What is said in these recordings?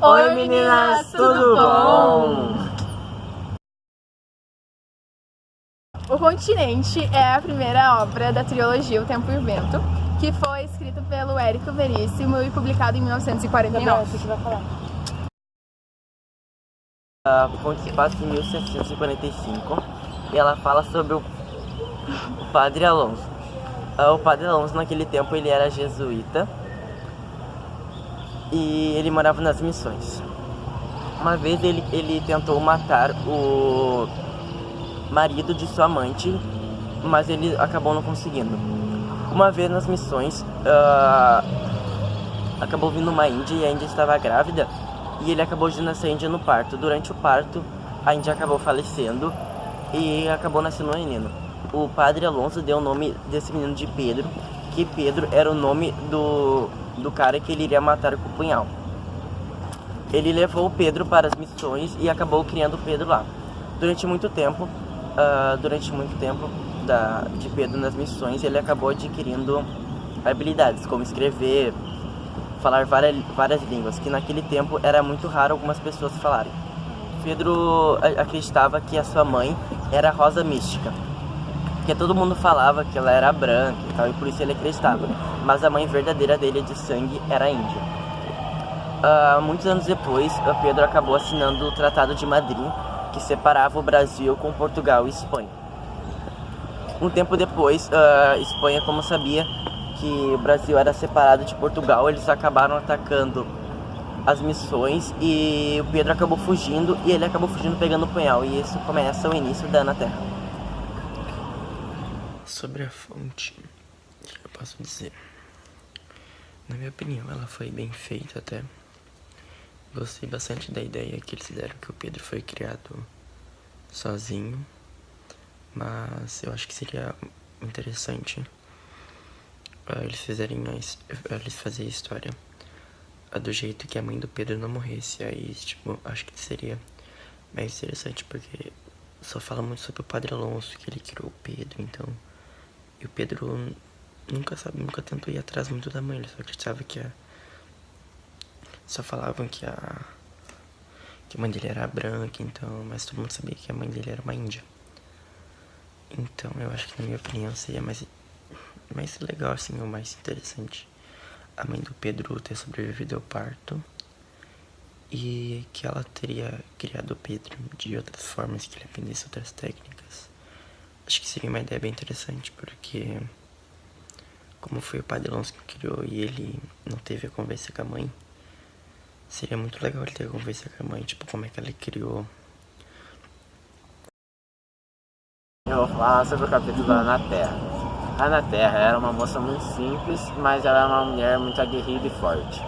Oi meninas, tudo bom? O Continente é a primeira obra da trilogia O Tempo e o Vento, que foi escrita pelo Érico Veríssimo e publicado em 1949. Você que vai falar. A fonte se passa em 1745 e ela fala sobre o Padre Alonso. O Padre Alonso naquele tempo ele era jesuíta e ele morava nas missões. Uma vez ele tentou matar o marido de sua amante, mas ele acabou não conseguindo. Uma vez nas missões, acabou vindo uma índia e a índia estava grávida e ele acabou de nascer a índia no parto. Durante o parto, a índia acabou falecendo e acabou nascendo um menino. O Padre Alonso deu o nome desse menino de Pedro, que Pedro era o nome do cara que ele iria matar com o punhal. Ele levou o Pedro para as missões e acabou criando o Pedro lá. Durante muito tempo de Pedro nas missões, ele acabou adquirindo habilidades como escrever, falar várias línguas, que naquele tempo era muito raro algumas pessoas falarem. Pedro acreditava que a sua mãe era Rosa Mística, porque todo mundo falava que ela era branca e tal, e por isso ele acreditava. Mas a mãe verdadeira dele de sangue era índia. Muitos anos depois, Pedro acabou assinando o Tratado de Madrid, que separava o Brasil com Portugal e Espanha. Um tempo depois, Espanha, como sabia que o Brasil era separado de Portugal, eles acabaram atacando as missões e o Pedro acabou fugindo, e ele acabou fugindo pegando o punhal, e isso começa o início da Ana Terra. Sobre a fonte, o que eu posso dizer? Na minha opinião, ela foi bem feita até. Gostei bastante da ideia que eles fizeram, que o Pedro foi criado sozinho, mas eu acho que seria interessante eles fazerem a história do jeito que a mãe do Pedro não morresse. Aí, tipo, acho que seria mais interessante, porque só fala muito sobre o Padre Alonso, que ele criou o Pedro, então. E o Pedro nunca tentou ir atrás muito da mãe, ele só acreditava que só falavam que a mãe dele era branca, então, mas todo mundo sabia que a mãe dele era uma índia. Então eu acho que, na minha opinião, seria mais legal, assim, ou mais interessante a mãe do Pedro ter sobrevivido ao parto e que ela teria criado o Pedro de outras formas, que ele aprendesse outras técnicas. Acho que seria uma ideia bem interessante, porque como foi o Padre Alonso que criou e ele não teve a conversa com a mãe, seria muito legal ele ter a conversa com a mãe, tipo, como é que ela criou. Eu vou falar sobre o capítulo da Ana Terra. A Ana Terra era uma moça muito simples, mas ela era uma mulher muito aguerrida e forte.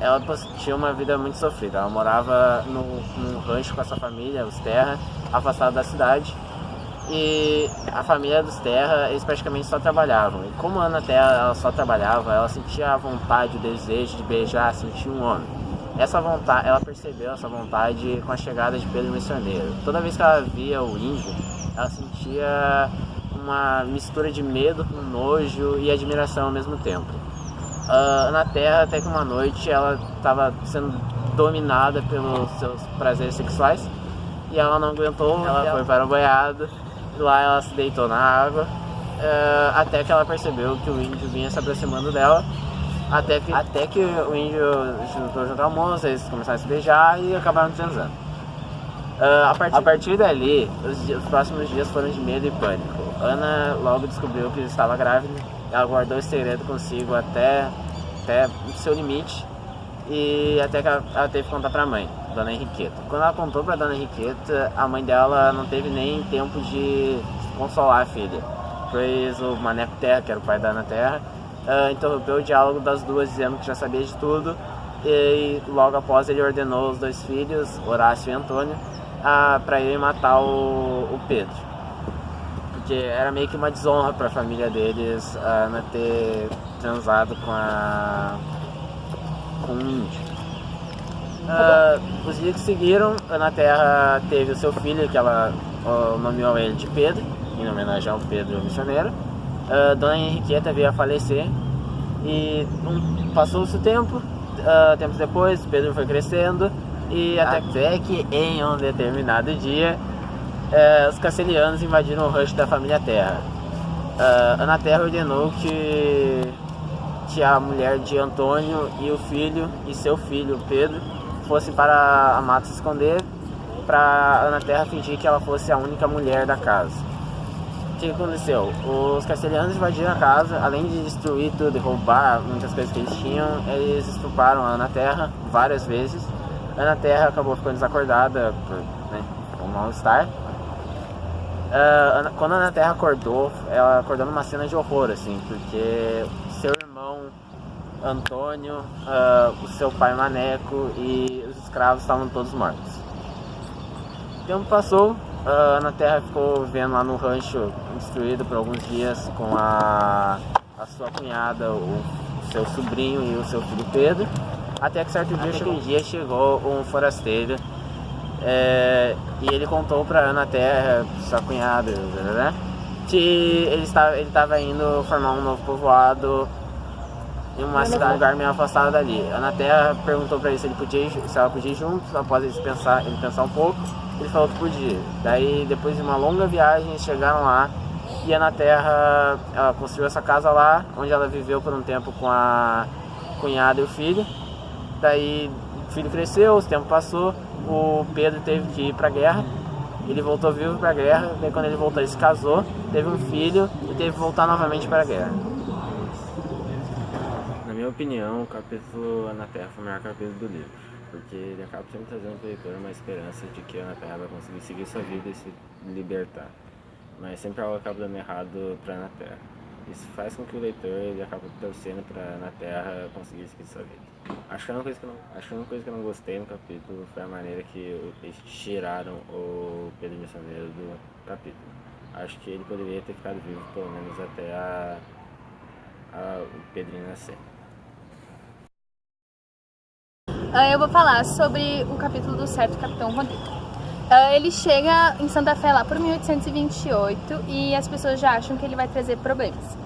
Ela tinha uma vida muito sofrida. Ela morava num rancho com a sua família, os Terra, afastada da cidade. E a família dos Terra, eles praticamente só trabalhavam. E como a Ana Terra ela só trabalhava, ela sentia a vontade, o desejo de beijar, sentir um homem. Ela percebeu essa vontade com a chegada de Pedro Missioneiro. Toda vez que ela via o índio, ela sentia uma mistura de medo, nojo e admiração ao mesmo tempo. Na Terra, até que uma noite ela estava sendo dominada pelos seus prazeres sexuais e ela não aguentou, ela foi para o banhado. Lá ela se deitou na água, até que ela percebeu que o índio vinha se aproximando dela, até que o índio juntou junto à moça, eles começaram a se beijar e acabaram transando. A partir dali, os próximos dias foram de medo e pânico. Ana logo descobriu que estava grávida, ela guardou esse segredo consigo até o seu limite, e até que ela teve que contar para a mãe, Dona Henriqueta. Quando ela contou para Dona Henriqueta, a mãe dela não teve nem tempo de consolar a filha, pois o Maneco Terra, que era o pai da Ana Terra, interrompeu o diálogo das duas, dizendo que já sabia de tudo, e logo após ele ordenou os dois filhos, Horácio e Antônio, para irem matar o Pedro, porque era meio que uma desonra para a família deles a Ana ter transado com um índio. Os dias que seguiram, a Ana Terra teve o seu filho, que ela nomeou ele de Pedro, em homenagem ao Pedro Missioneiro. Dona Henriqueta veio a falecer e passou-se o tempo tempos depois, Pedro foi crescendo e até que em um determinado dia os castelhanos invadiram o rancho da família Terra. Ana Terra ordenou que a mulher de Antônio e o filho e seu filho Pedro fossem para a mata se esconder, para Ana Terra fingir que ela fosse a única mulher da casa. O que aconteceu? Os castelhanos invadiram a casa, além de destruir tudo e roubar muitas coisas que eles tinham, eles estupraram a Ana Terra várias vezes. Ana Terra acabou ficando desacordada por um mal-estar. Quando a Ana Terra acordou, ela acordou numa cena de horror, assim, porque seu irmão Antônio, o seu pai Maneco e os escravos estavam todos mortos. O tempo passou, a Ana Terra ficou vivendo lá no rancho destruído por alguns dias com a sua cunhada, o seu sobrinho e o seu filho Pedro, até que certo dia chegou um forasteiro. E ele contou para Ana Terra, sua cunhada, que ele estava indo formar um novo povoado em uma cidade, um lugar meio afastado dali. Ana Terra perguntou para ele se ela podia ir junto. Após ele pensar um pouco, ele falou que podia. Daí, depois de uma longa viagem, eles chegaram lá e Ana Terra construiu essa casa lá, onde ela viveu por um tempo com a cunhada e o filho. Daí o filho cresceu, o tempo passou, o Pedro teve que ir pra guerra, ele voltou vivo pra guerra, daí quando ele voltou ele se casou, teve um filho e teve que voltar novamente para a guerra. Na minha opinião, o capítulo Ana Terra foi o melhor capítulo do livro, porque ele acaba sempre trazendo para o leitor uma esperança de que a Ana Terra vai conseguir seguir sua vida e se libertar, mas sempre algo acaba dando errado para Ana Terra. Isso faz com que o leitor ele acabe torcendo para Ana Terra conseguir seguir sua vida. Acho que a única coisa que eu não gostei no capítulo foi a maneira que eles tiraram o Pedro Missioneiro do capítulo. Acho que ele poderia ter ficado vivo pelo menos até o Pedrinho nascer. Eu vou falar sobre o capítulo do certo Capitão Rodrigo. Ele chega em Santa Fé lá por 1828 e as pessoas já acham que ele vai trazer problemas.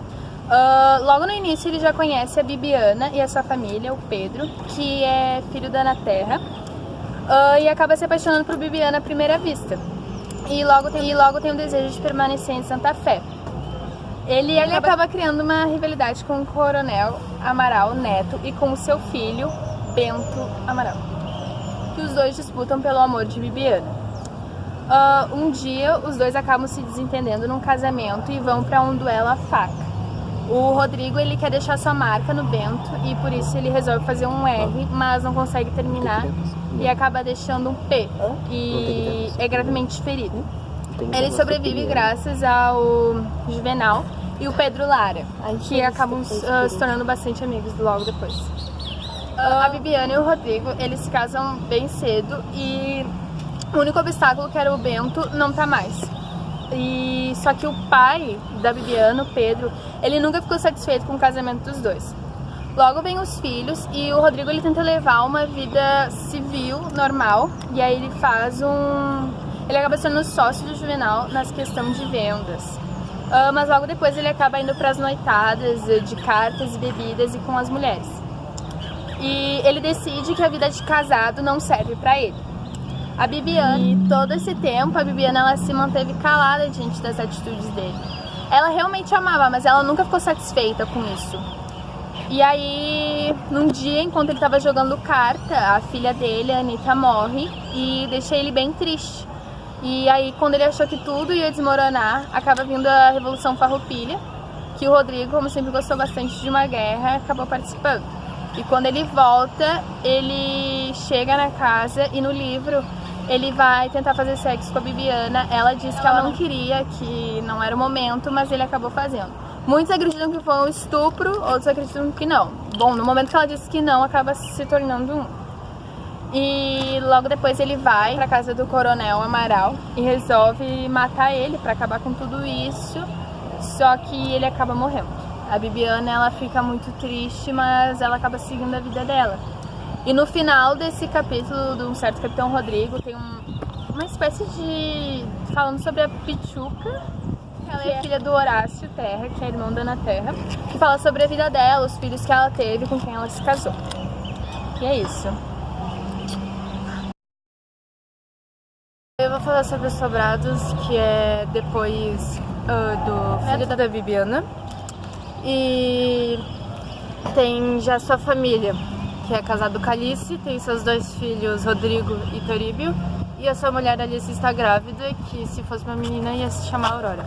Logo no início ele já conhece a Bibiana e a sua família, o Pedro, que é filho da Ana Terra, e acaba se apaixonando por Bibiana à primeira vista. E logo tem o desejo de permanecer em Santa Fé. Ele acaba criando uma rivalidade com o Coronel Amaral Neto e com o seu filho, Bento Amaral, que os dois disputam pelo amor de Bibiana. Um dia os dois acabam se desentendendo num casamento e vão para um duelo à faca. O Rodrigo ele quer deixar sua marca no Bento e por isso ele resolve fazer um R, mas não consegue terminar e acaba deixando um P e é gravemente ferido. Ele sobrevive graças ao Juvenal e o Pedro Lara, que acabam se tornando bastante amigos logo depois. A Bibiana e o Rodrigo eles se casam bem cedo e o único obstáculo, que era o Bento, não tá mais. Só que o pai da Bibiana, o Pedro, ele nunca ficou satisfeito com o casamento dos dois. Logo vem os filhos e o Rodrigo ele tenta levar uma vida civil, normal, e aí ele acaba sendo sócio do Juvenal nas questões de vendas. Mas logo depois ele acaba indo para as noitadas de cartas e bebidas e com as mulheres. E ele decide que a vida de casado não serve para ele. A Bibiana, e todo esse tempo, a Bibiana ela se manteve calada diante das atitudes dele. Ela realmente amava, mas ela nunca ficou satisfeita com isso. E aí, num dia, enquanto ele estava jogando carta, a filha dele, a Anitta, morre e deixa ele bem triste. E aí, quando ele achou que tudo ia desmoronar, acaba vindo a Revolução Farroupilha, que o Rodrigo, como sempre gostou bastante de uma guerra, acabou participando. E quando ele volta, ele chega na casa e no livro ele vai tentar fazer sexo com a Bibiana. Ela diz que ela não queria, que não era o momento, mas ele acabou fazendo. Muitos acreditam que foi um estupro, outros acreditam que não. Bom, no momento que ela disse que não, acaba se tornando um. E logo depois ele vai pra casa do Coronel Amaral e resolve matar ele pra acabar com tudo isso, só que ele acaba morrendo. A Bibiana ela fica muito triste, mas ela acaba seguindo a vida dela. E no final desse capítulo do Um Certo Capitão Rodrigo tem uma espécie de... falando sobre a Pichuca. Ela é filha do Horácio Terra, que é irmão da Ana Terra, que fala sobre a vida dela, os filhos que ela teve, com quem ela se casou. E é isso. Eu vou falar sobre os Sobrados, que é depois do filho da Bibiana. E tem já sua família, que é casado com Alice, tem seus 2 filhos, Rodrigo e Toríbio. E a sua mulher Alice está grávida, que se fosse uma menina ia se chamar Aurora.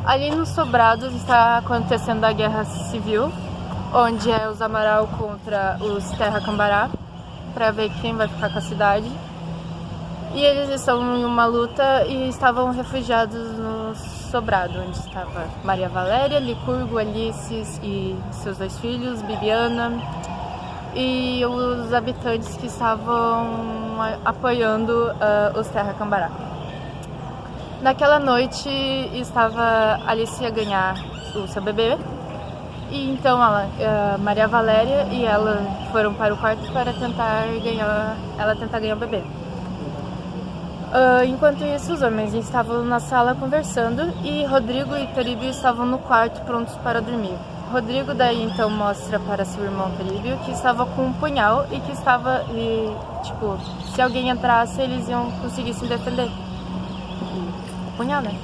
Ali nos Sobrados está acontecendo a Guerra Civil, onde é os Amaral contra os Terra Cambará, para ver quem vai ficar com a cidade. E eles estão em uma luta e estavam refugiados no Sobrado, onde estava Maria Valéria, Licurgo, Alice e seus 2 filhos, Bibiana, e os habitantes que estavam apoiando os Terra Cambará. Naquela noite Alice ia ganhar o seu bebê, e então Maria Valéria e ela foram para o quarto para tentar ganhar o bebê. Enquanto isso, os homens estavam na sala conversando e Rodrigo e Toríbio estavam no quarto prontos para dormir. Rodrigo daí então mostra para seu irmão Toríbio que estava com um punhal e que estava, se alguém entrasse, eles iam conseguir se defender. O punhal, né?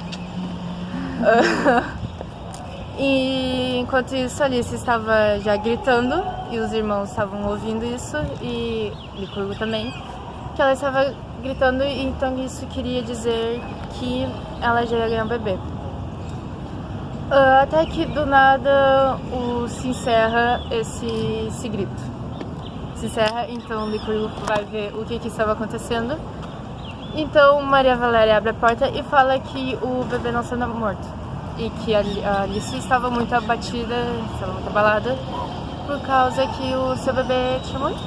E enquanto isso, Alice estava já gritando e os irmãos estavam ouvindo isso e Licurgo também, que ela estava gritando, e então isso queria dizer que ela já ia ganhar um bebê. Até que do nada se encerra esse grito. Se encerra, então Licurgo vai ver o que estava acontecendo. Então Maria Valéria abre a porta e fala que o bebê não estava morto. E que a Alice estava muito abatida, estava muito abalada, por causa que o seu bebê tinha morrido.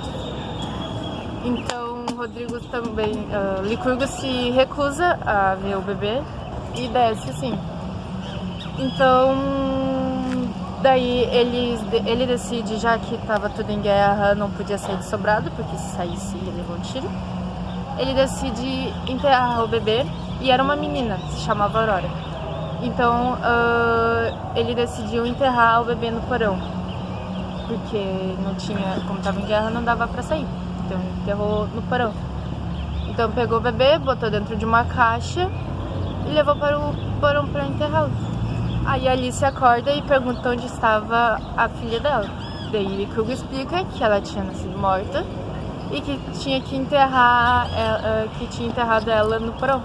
Então Rodrigo também, Licurgo se recusa a ver o bebê e desce assim. Então, daí ele decide, já que estava tudo em guerra, não podia sair de Sobrado, porque se saísse ia levar um tiro. Ele decide enterrar o bebê, e era uma menina, se chamava Aurora. Então, ele decidiu enterrar o bebê no porão, porque não tinha, como estava em guerra, não dava para sair. Então enterrou no porão. Então pegou o bebê, botou dentro de uma caixa e levou para o porão para enterrá-lo. Aí a Alice acorda e pergunta onde estava a filha dela. Daí Licurgo explica que ela tinha nascido morta e que tinha enterrado ela no porão.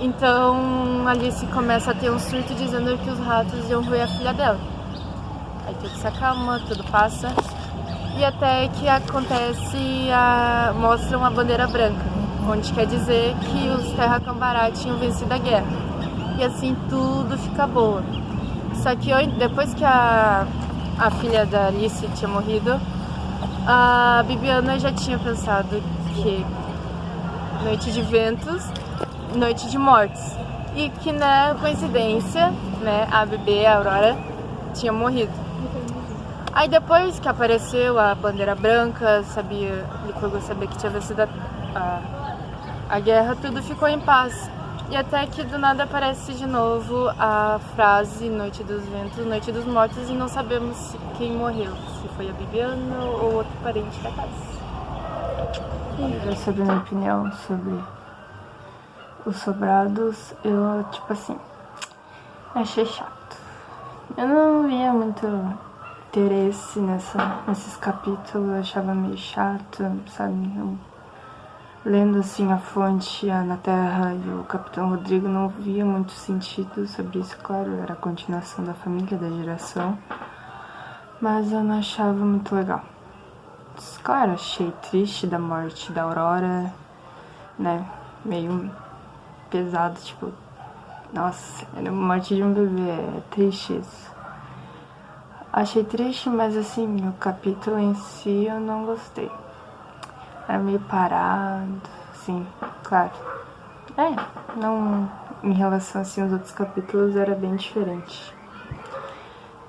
Então Alice começa a ter um surto dizendo que os ratos iam roer a filha dela. Aí tudo se acalma, tudo passa. E até que acontece, mostra uma bandeira branca, onde quer dizer que os Terra Cambará tinham vencido a guerra. E assim tudo fica boa. Só que depois que a filha da Alice tinha morrido, a Bibiana já tinha pensado que noite de ventos, noite de mortes. E que na coincidência, né, a bebê, a Aurora, tinha morrido. Aí depois que apareceu a bandeira branca, Licurgo sabia que tinha vencido a guerra, tudo ficou em paz. E até que do nada aparece de novo a frase Noite dos Ventos, Noite dos Mortos, e não sabemos quem morreu, se foi a Bibiana ou outro parente da casa. E sobre a minha opinião sobre os Sobrados, eu, achei chato. Eu não via muito interesse nesses capítulos, eu achava meio chato, sabe? Lendo assim a fonte, a Ana Terra e o Capitão Rodrigo, não via muito sentido sobre isso. Claro, era a continuação da família, da geração, mas eu não achava muito legal. Claro, achei triste da morte da Aurora, né? Meio pesado, nossa, era a morte de um bebê, é triste isso. Achei triste, mas assim, o capítulo em si eu não gostei. Era meio parado, assim, claro. Não, em relação assim aos outros capítulos era bem diferente.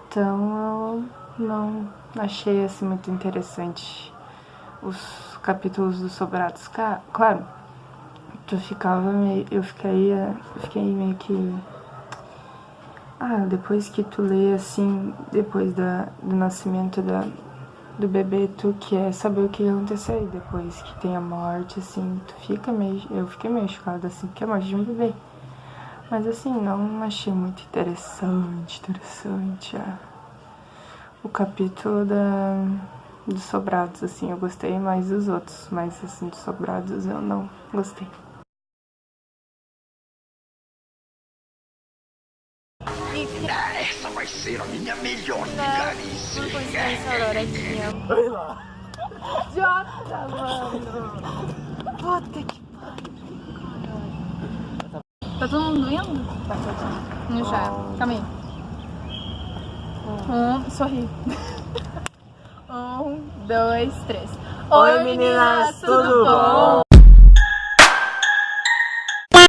Então eu não achei assim muito interessante os capítulos dos Sobrados. Claro, eu fiquei meio que... depois que tu lê, assim, depois do nascimento do Bebeto, que é saber o que ia acontecer aí depois que tem a morte, assim, eu fiquei meio chocada, assim, porque é a morte de um bebê. Mas assim, não achei muito interessante o capítulo dos Sobrados, assim, eu gostei mais dos outros, mas assim, dos Sobrados eu não gostei. Essa vai ser a minha melhor vigarice. Uma coincidência, Aurora aqui, ó. Oi lá. Jota, mano. Puta que pariu. Tá todo mundo indo? Tá certo. Já. Calma aí. Sorri. 1, 2, 3. Oi, meninas, tudo bom?